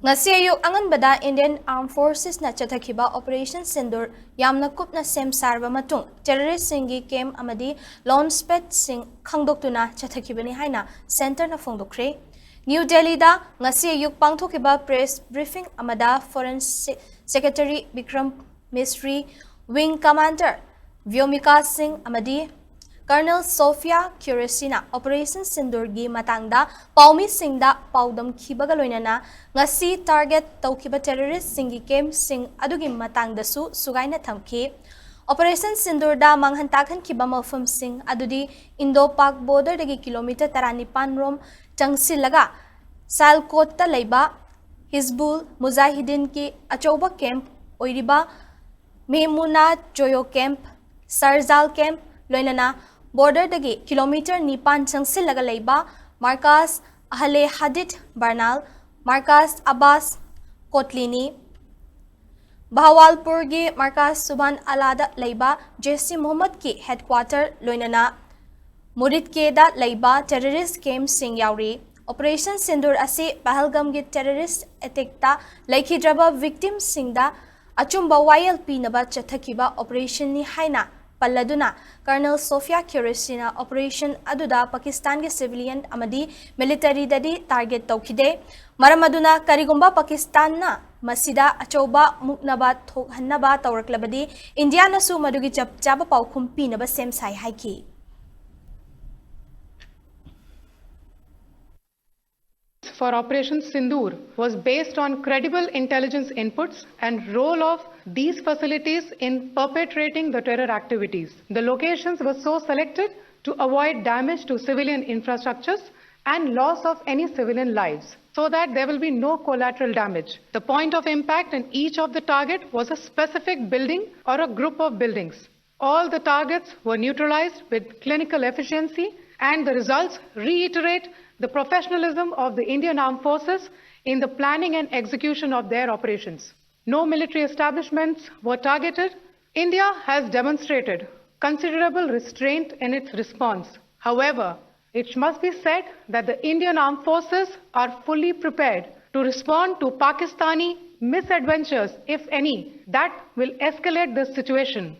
ngasi ayuk anganbada Indian Armed Forces na chathakhiba Operation Sindur yamna kupna sem sarba matung terrorist singi camp amadi launchpad sing khangdoktuna chathakibani haina center na phongdokre. New Delhi da ngasi ayuk pangthokiba press briefing amada Foreign Secretary Vikram Misri, Wing Commander Vyomika Singh amadi Colonel Sophia Kuresina Operation Sindur gi matangda paumi singda paudam khibaga loinana ngasi target tawkiba terrorist singi camp sing adugi matangda su sugaina thamki. Operation Sindur da manghantakhan khiba mafam sing adudi Indo-Pak border dagi kilometer 19 rom changsilaga Salkot ta leiba Hizbul Mujahideen ki achauba camp oiriba Memuna Joyo camp Sarjal camp loinana border dagi kilometer 9 changsilaga leiba Markas Ahle Hadid Barnal Markas Abbas Kotlini Bahawalpur gi Markas Subhan Alada leiba Jaisi Muhammad ki headquarter loinana Murid ke da leiba terrorist camp sing yauri. Operation Sindur ase Pahalgam gi terrorist attack ta laikhidraba victim singda achumba YLP naba chathakiba operation ni haina palladuna Colonel Sophia Kuresina operation aduda Pakistan gi civilian amadi military dadi target tawkhide maramaduna karigumba Pakistan na masida achauba muknaba thokhannaba tawraklabadi India na su madugi chaba paukhum pinaba sem sai haiki. For Operation Sindur was based on credible intelligence inputs and role of these facilities in perpetrating the terror activities. The locations were so selected to avoid damage to civilian infrastructures and loss of any civilian lives, so that there will be no collateral damage. The point of impact in each of the target was a specific building or a group of buildings. All the targets were neutralized with clinical efficiency, and the results reiterate the professionalism of the Indian Armed Forces in the planning and execution of their operations. No military establishments were targeted. India has demonstrated considerable restraint in its response. However, it must be said that the Indian Armed Forces are fully prepared to respond to Pakistani misadventures, if any, that will escalate the situation.